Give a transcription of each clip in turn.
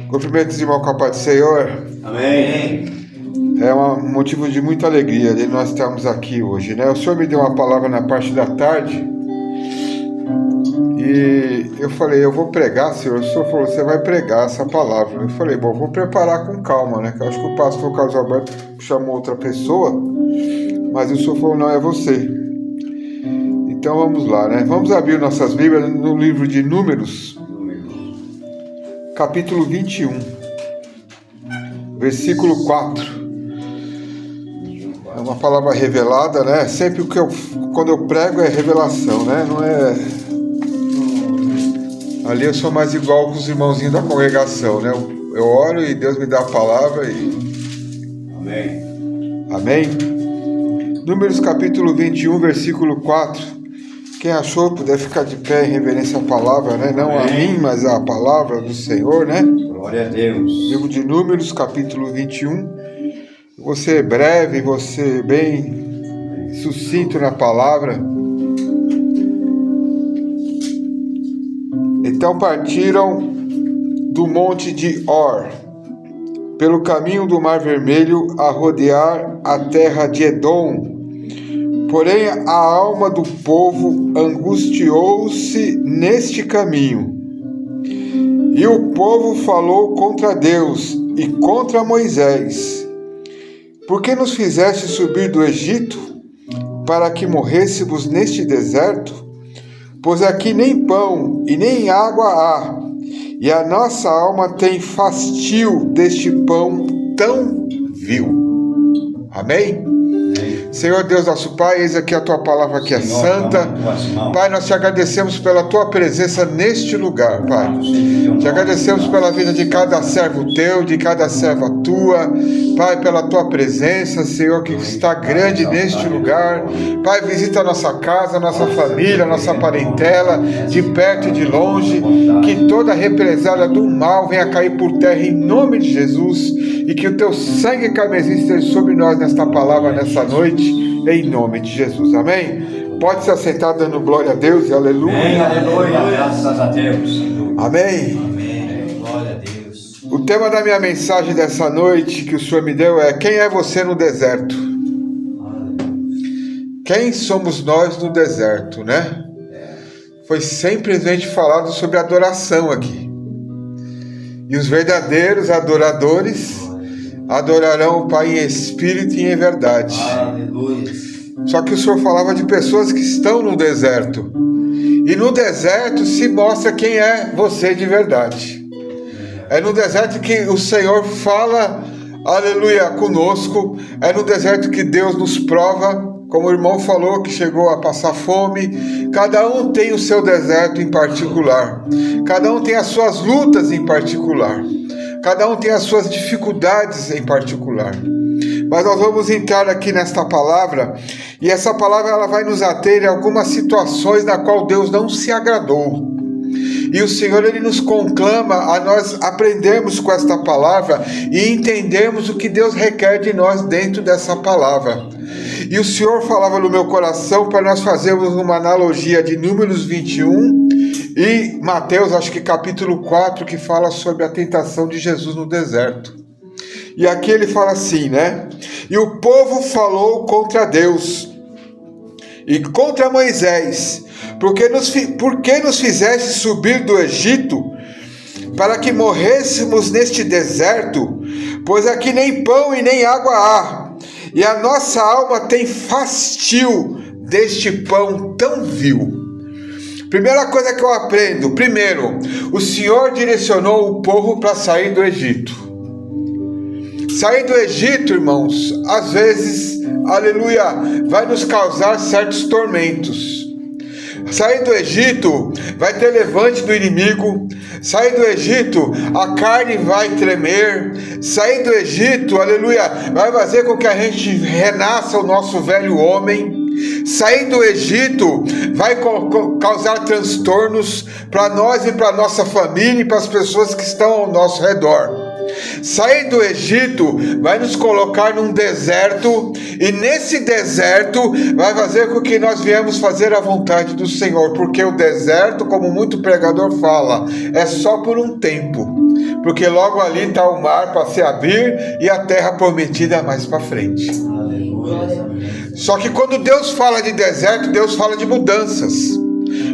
Cumprimento os irmãos com a paz do Senhor. Amém. É um motivo de muita alegria de nós estarmos aqui hoje, né? O Senhor me deu uma palavra na parte da tarde e eu falei, eu vou pregar, Senhor. O Senhor falou, você vai pregar essa palavra. Eu falei, bom, vou preparar com calma, né? Que eu acho que o pastor Carlos Alberto chamou outra pessoa, mas o Senhor falou, não, é você. Então vamos lá, né? Vamos abrir nossas Bíblias no livro de Números, capítulo 21, versículo 4. É uma palavra revelada, né? Sempre quando eu prego é revelação, né? Não é... Ali eu sou mais igual com os irmãozinhos da congregação, né? Eu oro e Deus me dá a palavra e... Amém. Amém? Números capítulo 21, versículo 4. Quem achou puder ficar de pé em reverência à palavra, né? Não a mim, mas à palavra do Senhor, né? Glória a Deus. Livro de Números, capítulo 21. Você breve, você bem sucinto na palavra. Então partiram do monte de Or, pelo caminho do Mar Vermelho, a rodear a terra de Edom. Porém, a alma do povo angustiou-se neste caminho. E o povo falou contra Deus e contra Moisés: por que nos fizeste subir do Egito, para que morrêssemos neste deserto? Pois aqui nem pão e nem água há, e a nossa alma tem fastio deste pão tão vil. Amém? Senhor Deus nosso Pai, eis aqui a Tua palavra que é santa. Pai, nós te agradecemos pela Tua presença neste lugar, Pai. Te agradecemos pela vida de cada servo Teu, de cada serva Tua. Pai, pela Tua presença, Senhor, que está grande neste lugar. Pai, visita a nossa casa, a nossa família, a nossa parentela, de perto e de longe. Que toda represália do mal venha cair por terra em nome de Jesus. E que o Teu sangue carmesim esteja sobre nós nesta palavra, nessa noite. Em nome de Jesus, amém? Pode se assentar dando glória a Deus e aleluia. Amém, aleluia, graças a Deus. Amém. Amém, glória a Deus. O tema da minha mensagem dessa noite que o Senhor me deu é: quem é você no deserto? Quem somos nós no deserto, né? Foi simplesmente falado sobre adoração aqui. E os verdadeiros adoradores adorarão o Pai em espírito e em verdade. Aleluia. Só que o Senhor falava de pessoas que estão no deserto. E no deserto se mostra quem é você de verdade. É no deserto que o Senhor fala, aleluia, conosco. É no deserto que Deus nos prova. Como o irmão falou, que chegou a passar fome. Cada um tem o seu deserto em particular. Cada um tem as suas lutas em particular. Cada um tem as suas dificuldades em particular. Mas nós vamos entrar aqui nesta palavra, e essa palavra ela vai nos ater em algumas situações na qual Deus não se agradou. E o Senhor ele nos conclama a nós aprendermos com esta palavra e entendermos o que Deus requer de nós dentro dessa palavra. E o Senhor falava no meu coração para nós fazermos uma analogia de Números 21 e Mateus, acho que capítulo 4, que fala sobre a tentação de Jesus no deserto. E aqui ele fala assim, né? E o povo falou contra Deus e contra Moisés: por que nos fizeste subir do Egito, para que morrêssemos neste deserto? Pois aqui nem pão e nem água há, e a nossa alma tem fastio deste pão tão vil. Primeira coisa que eu aprendo: primeiro, o Senhor direcionou o povo para sair do Egito. Sair do Egito, irmãos, às vezes, aleluia, vai nos causar certos tormentos. Sair do Egito vai ter levante do inimigo. Sair do Egito, a carne vai tremer. Sair do Egito, aleluia, vai fazer com que a gente renasça o nosso velho homem. Sair do Egito vai causar transtornos para nós e para nossa família e para as pessoas que estão ao nosso redor. Sair do Egito vai nos colocar num deserto, e nesse deserto vai fazer com que nós viemos fazer a vontade do Senhor, porque o deserto, como muito pregador fala, é só por um tempo. Porque logo ali está o mar para se abrir e a terra prometida mais para frente. Aleluia. Só que quando Deus fala de deserto, Deus fala de mudanças.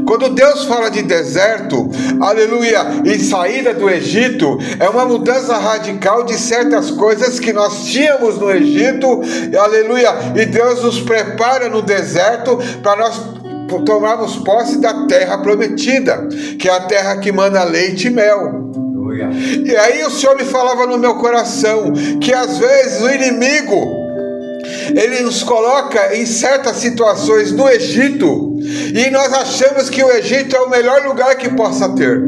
Quando Deus fala de deserto, aleluia, e saída do Egito, é uma mudança radical de certas coisas que nós tínhamos no Egito, aleluia, e Deus nos prepara no deserto para nós tomarmos posse da terra prometida, que é a terra que manda leite e mel. E aí o Senhor me falava no meu coração que às vezes o inimigo ele nos coloca em certas situações no Egito e nós achamos que o Egito é o melhor lugar que possa ter,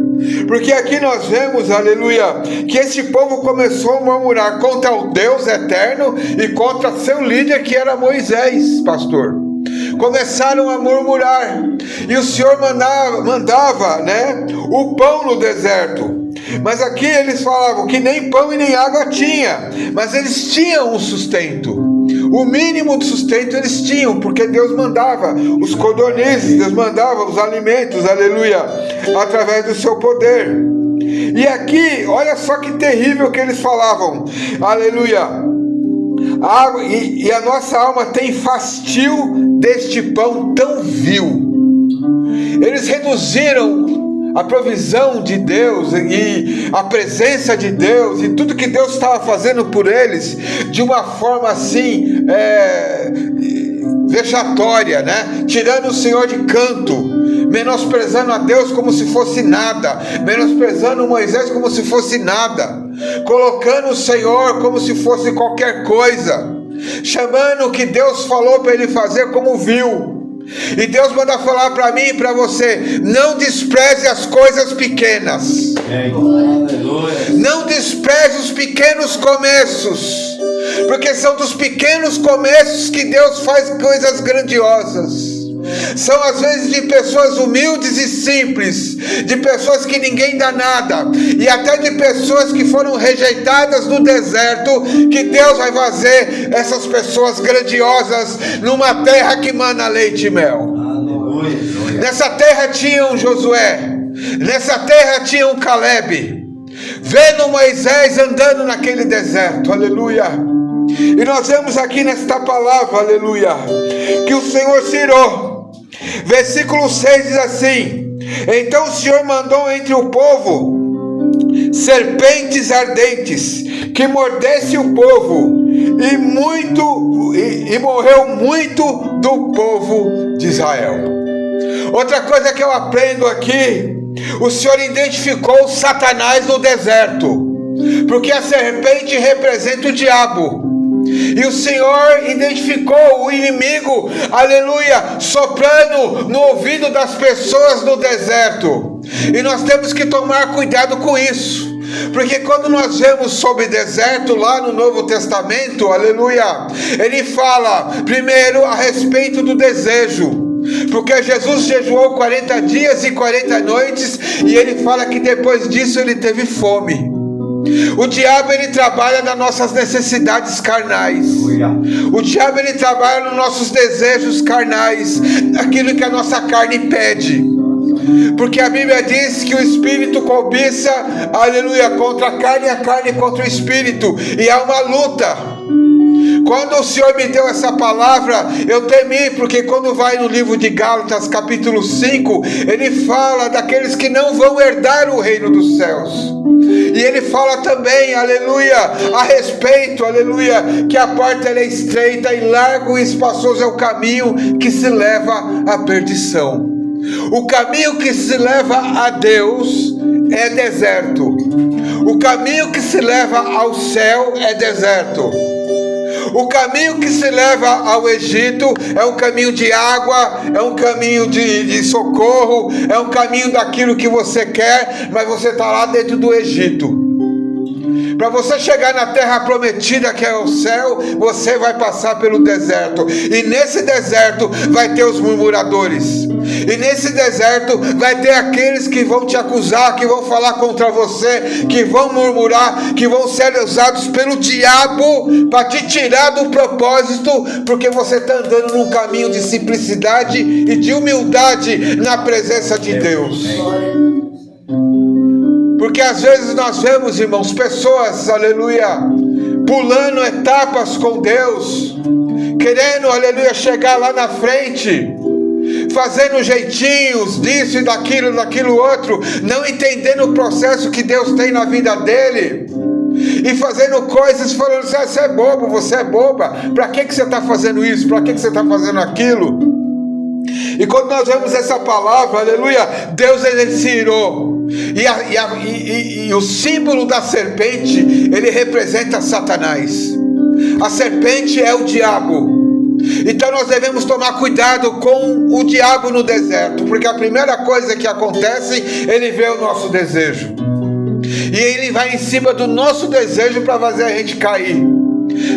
porque aqui nós vemos, aleluia, que esse povo começou a murmurar contra o Deus eterno e contra seu líder, que era Moisés, pastor. Começaram a murmurar e o Senhor mandava, né, o pão no deserto. Mas aqui eles falavam que nem pão e nem água tinha, mas eles tinham um sustento. O mínimo de sustento eles tinham, porque Deus mandava os codornizes, Deus mandava os alimentos, aleluia, através do seu poder. E aqui, olha só que terrível que eles falavam, aleluia, e a nossa alma tem fastio deste pão tão vil. Eles reduziram a provisão de Deus e a presença de Deus e tudo que Deus estava fazendo por eles de uma forma assim vexatória, né? Tirando o Senhor de canto, menosprezando a Deus como se fosse nada, menosprezando Moisés como se fosse nada, colocando o Senhor como se fosse qualquer coisa, chamando o que Deus falou para ele fazer como vil. E Deus manda falar para mim e para você: não despreze as coisas pequenas. Não despreze os pequenos começos, porque são dos pequenos começos que Deus faz coisas grandiosas. São às vezes de pessoas humildes e simples, de pessoas que ninguém dá nada, e até de pessoas que foram rejeitadas no deserto, que Deus vai fazer essas pessoas grandiosas numa terra que mana leite e mel. Aleluia. Nessa terra tinha um Josué, nessa terra tinha um Caleb, vendo Moisés andando naquele deserto, aleluia. E nós vemos aqui nesta palavra, aleluia, que o Senhor se irou. Versículo 6 diz assim: então o Senhor mandou entre o povo serpentes ardentes que mordesse o povo, e morreu muito do povo de Israel. Outra coisa que eu aprendo aqui, o Senhor identificou Satanás no deserto, porque a serpente representa o diabo. E o Senhor identificou o inimigo, aleluia, soprando no ouvido das pessoas no deserto. E nós temos que tomar cuidado com isso, porque quando nós vemos sobre deserto lá no Novo Testamento, aleluia, ele fala primeiro a respeito do desejo. Porque Jesus jejuou 40 dias e 40 noites, e ele fala que depois disso ele teve fome. O diabo ele trabalha nas nossas necessidades carnais. O diabo ele trabalha nos nossos desejos carnais, naquilo que a nossa carne pede. Porque a Bíblia diz que o espírito cobiça, aleluia, contra a carne contra o espírito, e há uma luta. Quando o Senhor me deu essa palavra, eu temi, porque quando vai no livro de Gálatas, capítulo 5, ele fala daqueles que não vão herdar o reino dos céus. E ele fala também, aleluia, a respeito, aleluia, que a porta ela é estreita e largo e espaçoso é o caminho que se leva à perdição. O caminho que se leva a Deus é deserto. O caminho que se leva ao céu é deserto. O caminho que se leva ao Egito é um caminho de água, é um caminho de socorro, é um caminho daquilo que você quer, mas você está lá dentro do Egito. Para você chegar na terra prometida, que é o céu, você vai passar pelo deserto. E nesse deserto vai ter os murmuradores. E nesse deserto vai ter aqueles que vão te acusar, que vão falar contra você, que vão murmurar, que vão ser usados pelo diabo para te tirar do propósito, porque você está andando num caminho de simplicidade e de humildade na presença de Deus. Porque às vezes nós vemos, irmãos, pessoas, aleluia, pulando etapas com Deus, querendo, aleluia, chegar lá na frente, fazendo jeitinhos disso e daquilo outro, não entendendo o processo que Deus tem na vida dele, e fazendo coisas falando assim: você é bobo, você é boba, para que você está fazendo isso, para que você está fazendo aquilo? E quando nós vemos essa palavra, aleluia, Deus ele se irou, e o símbolo da serpente, ele representa Satanás. A serpente é o diabo. Então nós devemos tomar cuidado com o diabo no deserto, porque a primeira coisa que acontece, ele vê o nosso desejo, e ele vai em cima do nosso desejo para fazer a gente cair,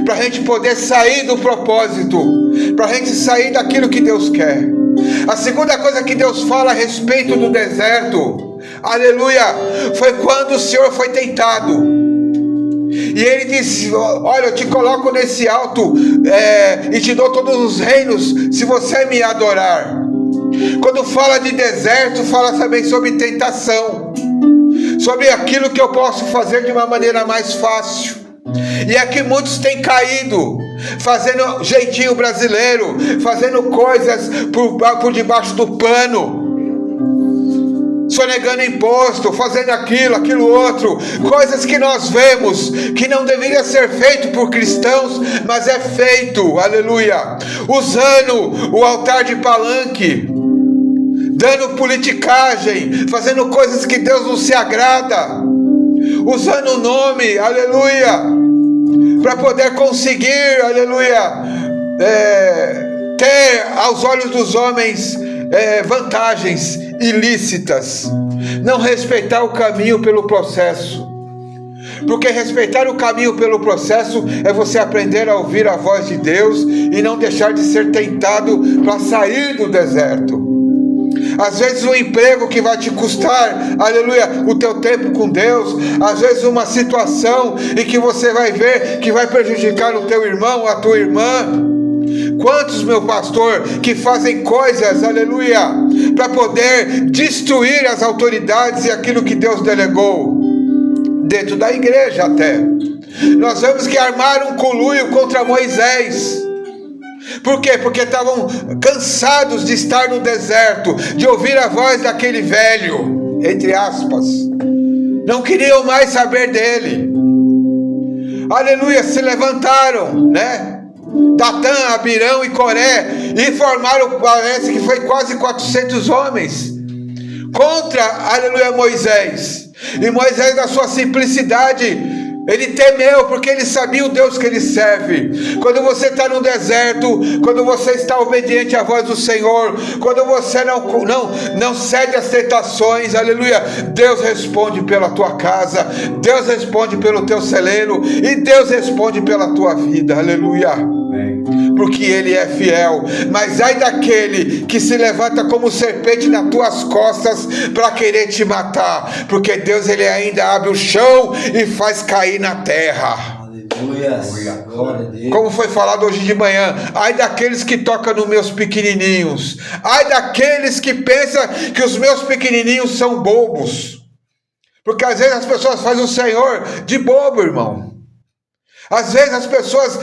para a gente poder sair do propósito, para a gente sair daquilo que Deus quer. A segunda coisa que Deus fala a respeito do deserto, aleluia, foi quando o Senhor foi tentado. E ele disse: olha, eu te coloco nesse alto e te dou todos os reinos se você me adorar. Quando fala de deserto, fala também sobre tentação, sobre aquilo que eu posso fazer de uma maneira mais fácil. E aqui muitos têm caído, fazendo jeitinho brasileiro, fazendo coisas por debaixo do pano, sonegando imposto, fazendo aquilo outro, coisas que nós vemos que não deveria ser feito por cristãos, mas é feito, aleluia, usando o altar de palanque, dando politicagem, fazendo coisas que Deus não se agrada, usando o nome, aleluia, para poder conseguir, aleluia, ter aos olhos dos homens vantagens ilícitas, não respeitar o caminho pelo processo, porque respeitar o caminho pelo processo é você aprender a ouvir a voz de Deus e não deixar de ser tentado para sair do deserto. Às vezes um emprego que vai te custar, aleluia, o teu tempo com Deus, às vezes uma situação em que você vai ver que vai prejudicar o teu irmão, a tua irmã. Quantos, meu pastor, que fazem coisas, aleluia, para poder destruir as autoridades e aquilo que Deus delegou, dentro da igreja até. Nós vemos que armaram um conluio contra Moisés. Por quê? Porque estavam cansados de estar no deserto, de ouvir a voz daquele velho, entre aspas. Não queriam mais saber dele. Aleluia, se levantaram, né? Datã, Abirão e Coré, e formaram, parece que foi quase 400 homens contra, aleluia, Moisés. E Moisés, na sua simplicidade, ele temeu, porque ele sabia o Deus que ele serve. Quando você está no deserto, quando você está obediente à voz do Senhor, quando você não cede às tentações, aleluia, Deus responde pela tua casa, Deus responde pelo teu celeiro, e Deus responde pela tua vida, aleluia, porque Ele é fiel. Mas ai daquele que se levanta como serpente nas tuas costas para querer te matar, porque Deus, Ele ainda abre o chão e faz cair na terra. Aleluia. Como foi falado hoje de manhã, ai daqueles que tocam nos meus pequenininhos, ai daqueles que pensam que os meus pequenininhos são bobos, porque às vezes as pessoas fazem o Senhor de bobo, irmão. Às vezes as pessoas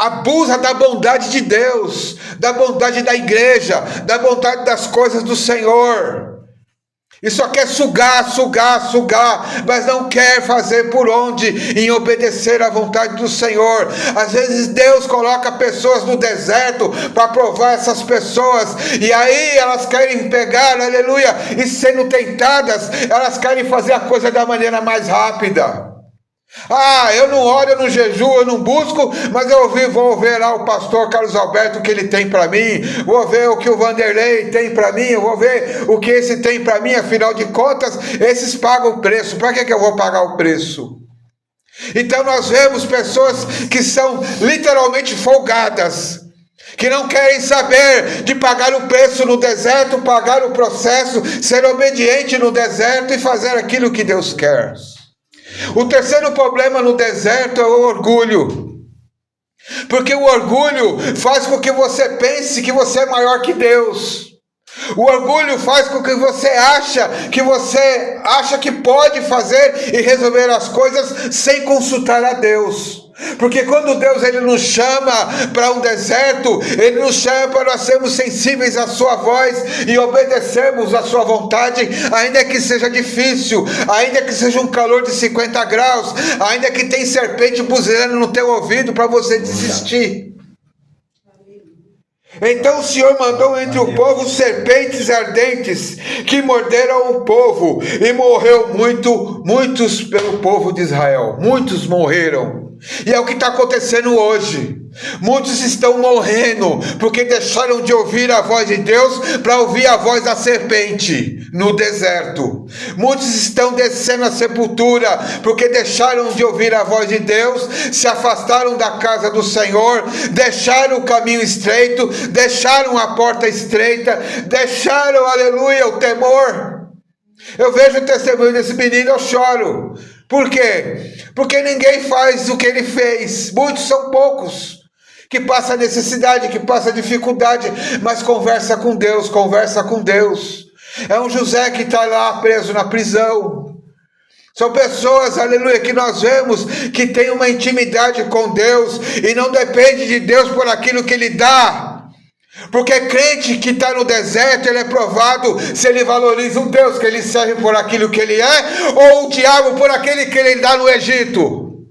abusam da bondade de Deus, da bondade da igreja, da bondade das coisas do Senhor, e só quer sugar, mas não quer fazer por onde em obedecer à vontade do Senhor. Às vezes Deus coloca pessoas no deserto para provar essas pessoas, e aí elas querem pegar, aleluia, e sendo tentadas, elas querem fazer a coisa da maneira mais rápida. Eu não oro, eu não jejuo, eu não busco, mas vou ver lá o pastor Carlos Alberto, o que ele tem para mim, vou ver o que o Vanderlei tem para mim, eu vou ver o que esse tem para mim. Afinal de contas, esses pagam o preço. Para que eu vou pagar o preço? Então nós vemos pessoas que são literalmente folgadas, que não querem saber de pagar o preço no deserto, pagar o processo, ser obediente no deserto e fazer aquilo que Deus quer. O terceiro problema no deserto é o orgulho, porque o orgulho faz com que você pense que você é maior que Deus. O orgulho faz com que você acha que pode fazer e resolver as coisas sem consultar a Deus. Porque quando Deus ele nos chama para um deserto, ele nos chama para nós sermos sensíveis à sua voz e obedecermos à sua vontade, ainda que seja difícil, ainda que seja um calor de 50 graus, ainda que tenha serpente buzinando no teu ouvido para você desistir. Então o Senhor mandou entre o povo serpentes ardentes que morderam o povo, e morreu muitos pelo povo de Israel. Muitos morreram. E é o que está acontecendo hoje. Muitos estão morrendo porque deixaram de ouvir a voz de Deus para ouvir a voz da serpente no deserto. Muitos estão descendo a sepultura porque deixaram de ouvir a voz de Deus, se afastaram da casa do Senhor, deixaram o caminho estreito, deixaram a porta estreita, deixaram, aleluia, o temor. Eu vejo o testemunho desse menino, eu choro. Por quê? Porque ninguém faz o que ele fez. Muitos são poucos que passam necessidade, que passam dificuldade, mas conversa com Deus, conversa com Deus. É um José que está lá preso na prisão. São pessoas, aleluia, que nós vemos que tem uma intimidade com Deus e não depende de Deus por aquilo que Ele dá. Porque crente que está no deserto, ele é provado se ele valoriza o Deus que ele serve por aquilo que ele é, ou o diabo por aquele que ele dá no Egito.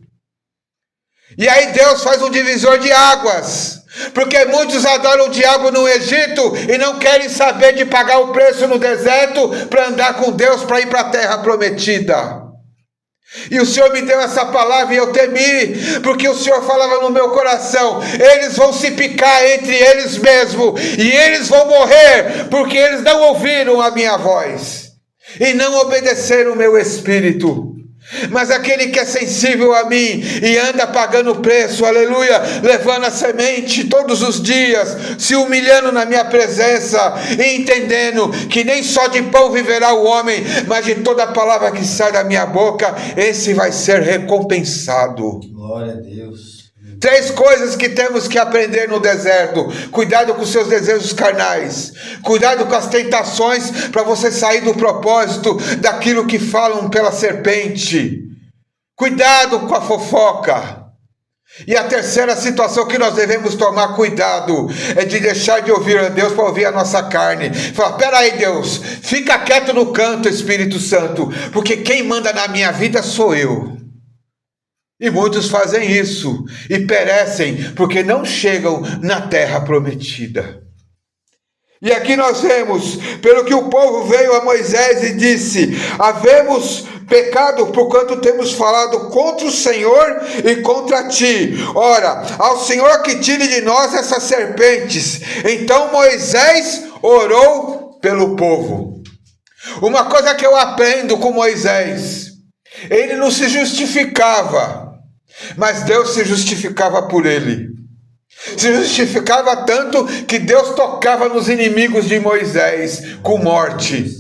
E aí Deus faz um divisor de águas, porque muitos adoram o diabo no Egito e não querem saber de pagar o preço no deserto para andar com Deus, para ir para a terra prometida. E o Senhor me deu essa palavra e eu temi, porque o Senhor falava no meu coração: eles vão se picar entre eles mesmos, e eles vão morrer, porque eles não ouviram a minha voz, e não obedeceram o meu espírito. Mas aquele que é sensível a mim e anda pagando o preço, aleluia, levando a semente todos os dias, se humilhando na minha presença e entendendo que nem só de pão viverá o homem, mas de toda a palavra que sai da minha boca, esse vai ser recompensado. Glória a Deus. 3 coisas que temos que aprender no deserto: cuidado com os seus desejos carnais, cuidado com as tentações para você sair do propósito daquilo que falam pela serpente, cuidado com a fofoca. E a terceira situação que nós devemos tomar cuidado é de deixar de ouvir a Deus para ouvir a nossa carne. Fala: peraí, Deus, fica quieto no canto, Espírito Santo, porque quem manda na minha vida sou eu. E muitos fazem isso e perecem porque não chegam na terra prometida. E aqui nós vemos, pelo que o povo veio a Moisés e disse: havemos pecado porquanto temos falado contra o Senhor e contra ti. Ora, ao Senhor que tire de nós essas serpentes. Então Moisés orou pelo povo. Uma coisa que eu aprendo com Moisés: ele não se justificava, mas Deus se justificava por ele. Se justificava tanto que Deus tocava nos inimigos de Moisés com morte.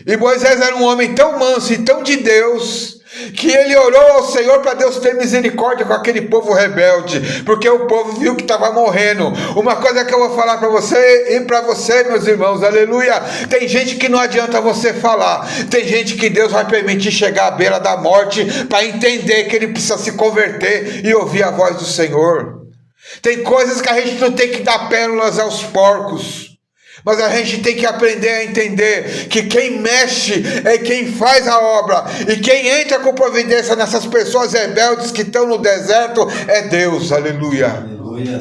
E Moisés era um homem tão manso e tão de Deus, que ele orou ao Senhor para Deus ter misericórdia com aquele povo rebelde, porque o povo viu que estava morrendo. Uma coisa que eu vou falar para você e para você, meus irmãos, aleluia: tem gente que não adianta você falar, tem gente que Deus vai permitir chegar à beira da morte para entender que ele precisa se converter e ouvir a voz do Senhor. Tem coisas que a gente não tem que dar pérolas aos porcos, mas a gente tem que aprender a entender que quem mexe é quem faz a obra, e quem entra com providência nessas pessoas rebeldes que estão no deserto é Deus, aleluia. Aleluia.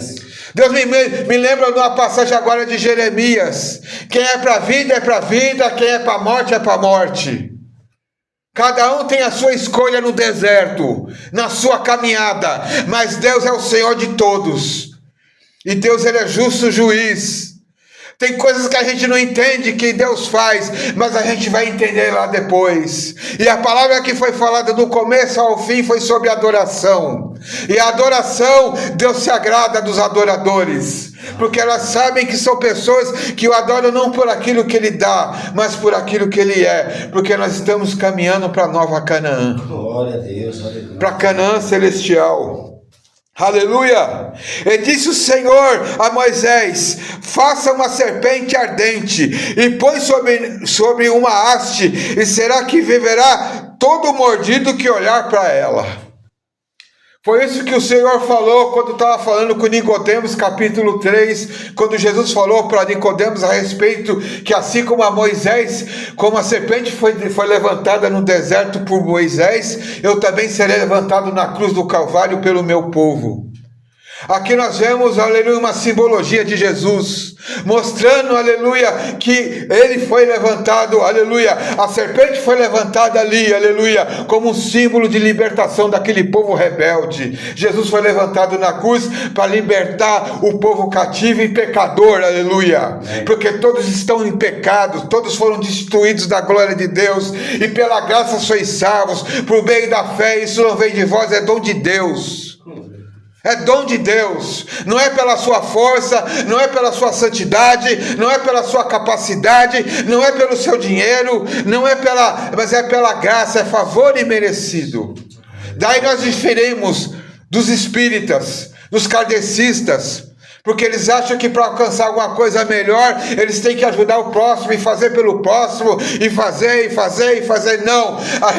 Deus me lembra de uma passagem agora de Jeremias: quem é para a vida é para a vida, quem é para a morte é para a morte. Cada um tem a sua escolha no deserto, na sua caminhada, mas Deus é o Senhor de todos, e Deus ele é justo juiz. Tem coisas que a gente não entende que Deus faz, mas a gente vai entender lá depois. E a palavra que foi falada do começo ao fim foi sobre adoração. E a adoração, Deus se agrada dos adoradores, porque elas sabem que são pessoas que o adoram não por aquilo que Ele dá, mas por aquilo que Ele é, porque nós estamos caminhando para a nova Canaã, Glória a Deus. Aleluia. para Canaã celestial. Aleluia! E disse o Senhor a Moisés: faça uma serpente ardente e põe sobre uma haste, e será que viverá todo mordido que olhar para ela. Foi isso que o Senhor falou quando estava falando com Nicodemos, capítulo 3, quando Jesus falou para Nicodemos a respeito que assim como a Moisés, como a serpente foi levantada no deserto por Moisés, eu também serei levantado na cruz do Calvário pelo meu povo. Aqui nós vemos, aleluia, uma simbologia de Jesus, mostrando, aleluia, que ele foi levantado, aleluia, a serpente foi levantada ali, aleluia, como um símbolo de libertação daquele povo rebelde. Jesus foi levantado na cruz para libertar o povo cativo e pecador, aleluia, porque todos estão em pecado, todos foram destituídos da glória de Deus, e pela graça sois salvos, por meio da fé. Isso não vem de vós, é dom de Deus. É dom de Deus, não é pela sua força, não é pela sua santidade, não é pela sua capacidade, não é pelo seu dinheiro, mas é pela graça, é favor imerecido. Daí nós diferimos dos espíritas, dos kardecistas, porque eles acham que para alcançar alguma coisa melhor, eles têm que ajudar o próximo e fazer pelo próximo, e fazer. Não, a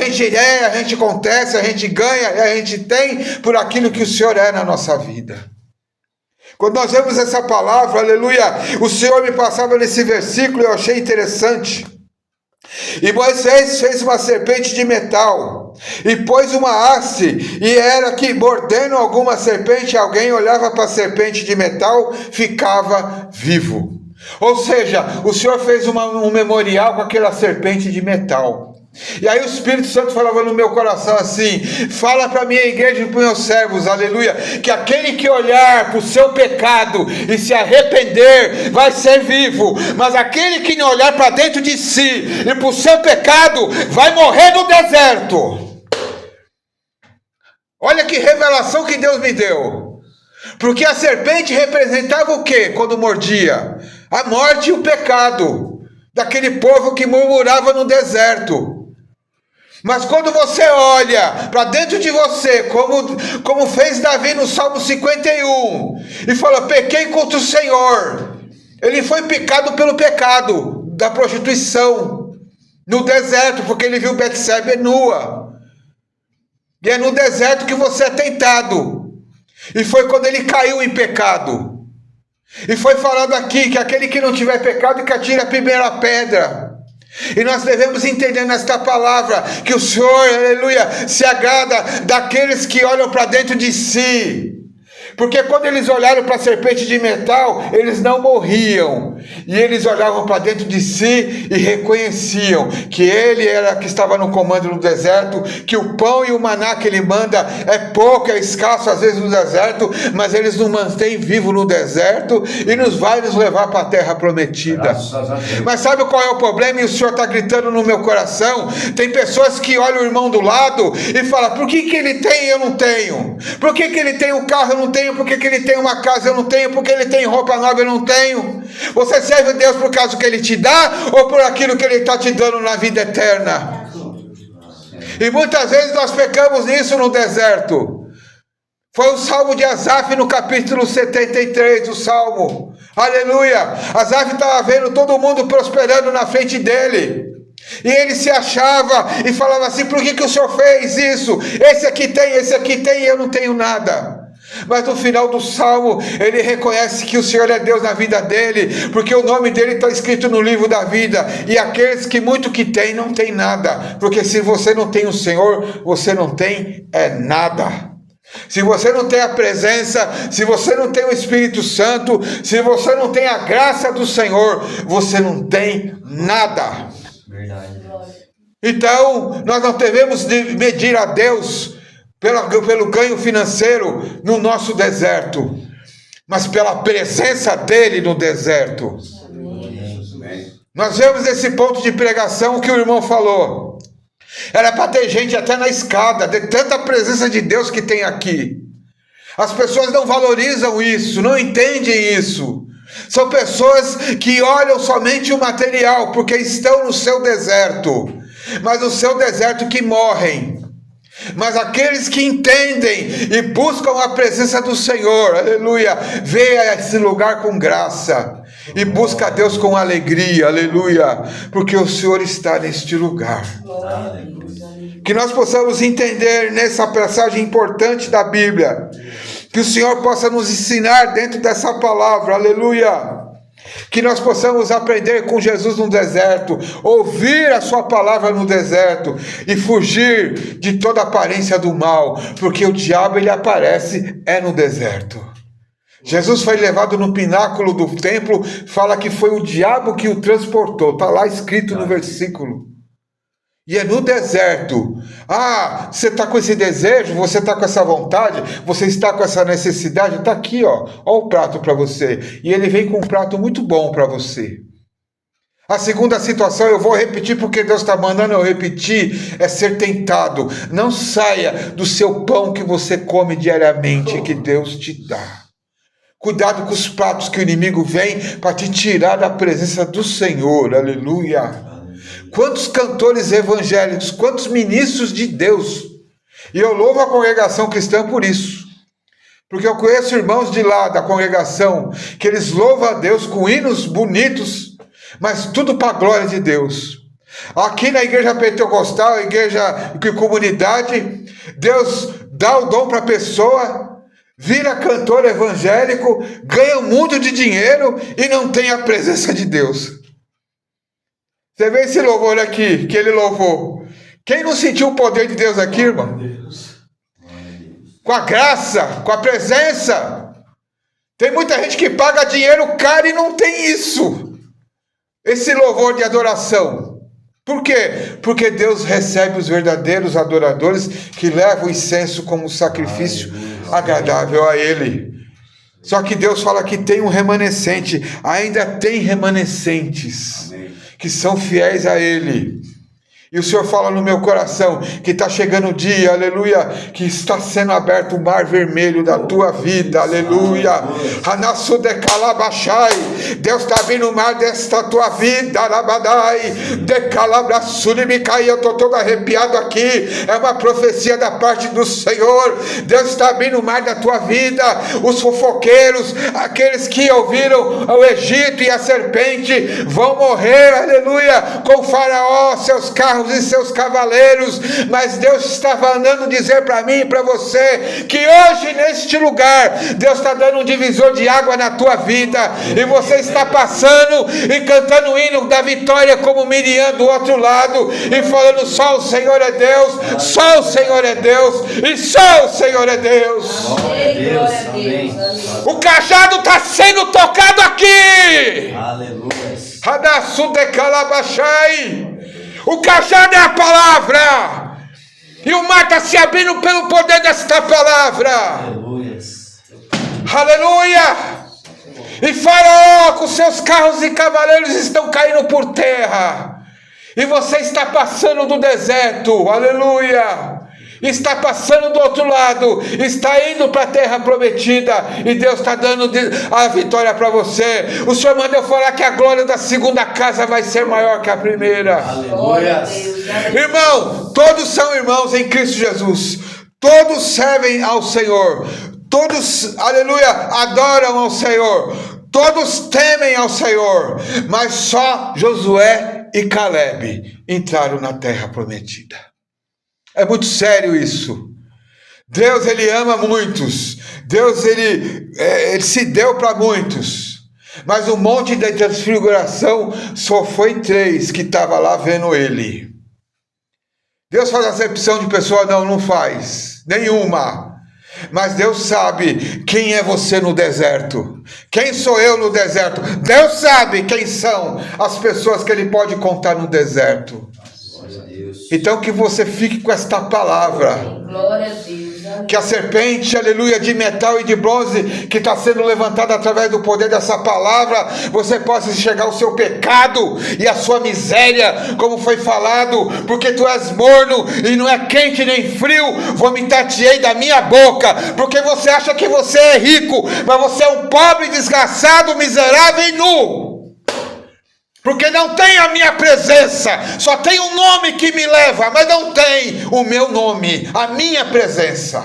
gente acontece, a gente ganha, e a gente tem por aquilo que o Senhor é na nossa vida. Quando nós vemos essa palavra, aleluia, o Senhor me passava nesse versículo e eu achei interessante. E Moisés fez uma serpente de metal e pôs uma haste, e era que, mordendo alguma serpente, alguém olhava para a serpente de metal, ficava vivo. Ou seja, o Senhor fez um memorial com aquela serpente de metal. E aí o Espírito Santo falava no meu coração assim: fala para a minha igreja e para os meus servos, aleluia, que aquele que olhar para o seu pecado e se arrepender vai ser vivo, mas aquele que não olhar para dentro de si e para o seu pecado vai morrer no deserto. Olha que revelação que Deus me deu. Porque a serpente representava o que quando mordia? A morte e o pecado daquele povo que murmurava no deserto. Mas quando você olha para dentro de você, como fez Davi no Salmo 51, e fala: pequei contra o Senhor. Ele foi picado pelo pecado da prostituição no deserto, porque ele viu Betsebe nua. E é no deserto que você é tentado. E foi quando ele caiu em pecado. E foi falado aqui que aquele que não tiver pecado, que atire a primeira pedra. E nós devemos entender nesta palavra que o Senhor, aleluia, se agrada daqueles que olham para dentro de si. Porque quando eles olharam para a serpente de metal, eles não morriam. E eles olhavam para dentro de si e reconheciam que ele era que estava no comando no deserto, que o pão e o maná que ele manda é pouco, é escasso às vezes no deserto, mas eles nos mantêm vivos no deserto e vai nos levar para a terra prometida. Mas sabe qual é o problema? E o Senhor está gritando no meu coração. Tem pessoas que olham o irmão do lado e falam: por que ele tem e eu não tenho? Por que ele tem um carro e eu não tenho? Por que ele tem uma casa eu não tenho? Por que ele tem roupa nova eu não tenho? Você serve a Deus por causa que ele te dá ou por aquilo que ele está te dando na vida eterna? E muitas vezes nós pecamos nisso no deserto. Foi o Salmo de Asaf no capítulo 73 do Salmo. Aleluia! Asaf estava vendo todo mundo prosperando na frente dele. E ele se achava e falava assim: por que o Senhor fez isso? Esse aqui tem e eu não tenho nada. Mas no final do Salmo, ele reconhece que o Senhor é Deus na vida dele, porque o nome dele está escrito no livro da vida. E aqueles que muito que têm, não tem nada. Porque se você não tem o Senhor, você não tem nada. Se você não tem a presença, se você não tem o Espírito Santo, se você não tem a graça do Senhor, você não tem nada. Verdade. Então, nós não devemos medir a Deus pelo ganho financeiro no nosso deserto, mas pela presença dele no deserto. Nós vemos esse ponto de pregação que o irmão falou. Era para ter gente até na escada, de tanta presença de Deus que tem aqui. As pessoas não valorizam isso, não entendem isso. São pessoas que olham somente o material, porque estão no seu deserto, mas no seu deserto que morrem. Mas aqueles que entendem e buscam a presença do Senhor, aleluia, vê a esse lugar com graça e busca a Deus com alegria, aleluia, porque o Senhor está neste lugar. Que nós possamos entender nessa passagem importante da Bíblia, que o Senhor possa nos ensinar dentro dessa palavra, aleluia. Que nós possamos aprender com Jesus no deserto, ouvir a sua palavra no deserto e fugir de toda aparência do mal, porque o diabo ele aparece no deserto. Jesus foi levado no pináculo do templo, fala que foi o diabo que o transportou, está lá escrito no versículo. E é no deserto. Você está com esse desejo, você está com essa vontade, você está com essa necessidade, está aqui, ó o prato para você. E ele vem com um prato muito bom para você. A segunda situação, eu vou repetir porque Deus está mandando eu repetir, é ser tentado. Não saia do seu pão que você come diariamente, que Deus te dá. Cuidado com os pratos que o inimigo vem para te tirar da presença do Senhor, aleluia. Quantos cantores evangélicos, quantos ministros de Deus. E eu louvo a congregação cristã por isso. Porque eu conheço irmãos de lá da congregação, que eles louvam a Deus com hinos bonitos, mas tudo para a glória de Deus. Aqui na igreja pentecostal, igreja de comunidade, Deus dá o dom para a pessoa, vira cantor evangélico, ganha um mundo de dinheiro e não tem a presença de Deus. Você vê esse louvor aqui, que ele louvou. Quem não sentiu o poder de Deus aqui, irmão? Com a graça, com a presença. Tem muita gente que paga dinheiro caro e não tem isso. Esse louvor de adoração. Por quê? Porque Deus recebe os verdadeiros adoradores que levam o incenso como sacrifício agradável a Ele. Só que Deus fala que tem um remanescente. Ainda tem remanescentes que são fiéis a Ele. E o Senhor fala no meu coração que está chegando o dia, aleluia, que está sendo aberto o mar vermelho da tua vida, aleluia. Anassu de calabachai, Deus está abrindo o mar desta tua vida, arabadai, de calabraçuribicai, eu estou todo arrepiado aqui, é uma profecia da parte do Senhor. Deus está abrindo o mar da tua vida, os fofoqueiros, aqueles que ouviram o Egito e a serpente, vão morrer, aleluia, com o faraó, seus carros e seus cavaleiros, mas Deus estava andando dizer para mim e para você, que hoje neste lugar, Deus está dando um divisor de água na tua vida, e você está passando e cantando o hino da vitória como Miriam do outro lado, e falando só o Senhor é Deus, só o Senhor é Deus, e só o Senhor é Deus. Glória a Deus, amém. O cajado está sendo tocado aqui. Aleluia. Hadassu de calabachai. O cajado é a palavra. E o mar está se abrindo pelo poder desta palavra. Aleluia. Aleluia. E Faraó com seus carros e cavaleiros estão caindo por terra. E você está passando do deserto. Aleluia. Está passando do outro lado, está indo para a terra prometida, e Deus está dando a vitória para você. O Senhor mandou falar que a glória da segunda casa vai ser maior que a primeira. Aleluia. Irmão, todos são irmãos em Cristo Jesus, todos servem ao Senhor, todos, aleluia, adoram ao Senhor, todos temem ao Senhor, mas só Josué e Caleb entraram na terra prometida. É muito sério isso. Deus, Ele ama muitos. Deus, Ele se deu para muitos. Mas o monte da transfiguração só foi 3 que estavam lá vendo Ele. Deus faz acepção de pessoa? Não faz. Nenhuma. Mas Deus sabe quem é você no deserto. Quem sou eu no deserto? Deus sabe quem são as pessoas que Ele pode contar no deserto. Então que você fique com esta palavra. Glória a Deus. Que a serpente, aleluia, de metal e de bronze, que está sendo levantada através do poder dessa palavra, você possa enxergar o seu pecado e a sua miséria, como foi falado, porque tu és morno e não é quente nem frio, vomitar-te-ei da minha boca, porque você acha que você é rico, mas você é um pobre, desgraçado, miserável e nu. Porque não tem a minha presença, só tem um nome que me leva, mas não tem o meu nome, a minha presença.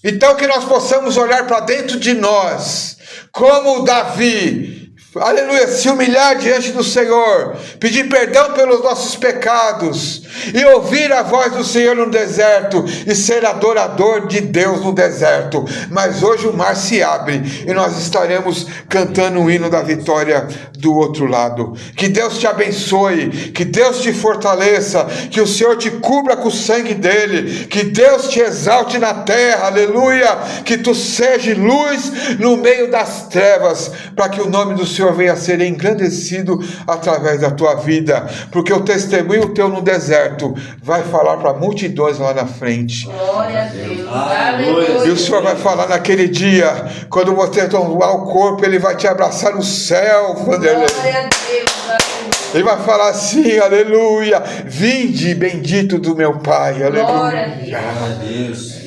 Então que nós possamos olhar para dentro de nós, como Davi, aleluia, se humilhar diante do Senhor, pedir perdão pelos nossos pecados, e ouvir a voz do Senhor no deserto, e ser adorador de Deus no deserto. Mas hoje o mar se abre, e nós estaremos cantando o hino da vitória do outro lado. Que Deus te abençoe, que Deus te fortaleça, que o Senhor te cubra com o sangue dele, que Deus te exalte na terra, aleluia, que tu seja luz no meio das trevas, para que o nome do Senhor venha a ser engrandecido através da tua vida, porque o testemunho teu no deserto vai falar para multidões lá na frente. Glória a Deus. Aleluia. E o Senhor vai falar naquele dia, quando você tomar o corpo, ele vai te abraçar no céu, Vanderlei. Glória a Deus. Aleluia. Ele vai falar assim, aleluia, vinde bendito do meu Pai, Glória a aleluia. Deus. Glória a Deus.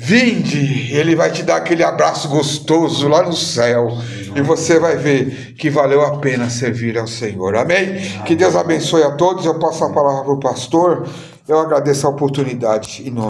Vinde, ele vai te dar aquele abraço gostoso lá no céu, e você vai ver que valeu a pena servir ao Senhor, amém? Que Deus abençoe a todos. Eu passo a palavra para o pastor, eu agradeço a oportunidade em nome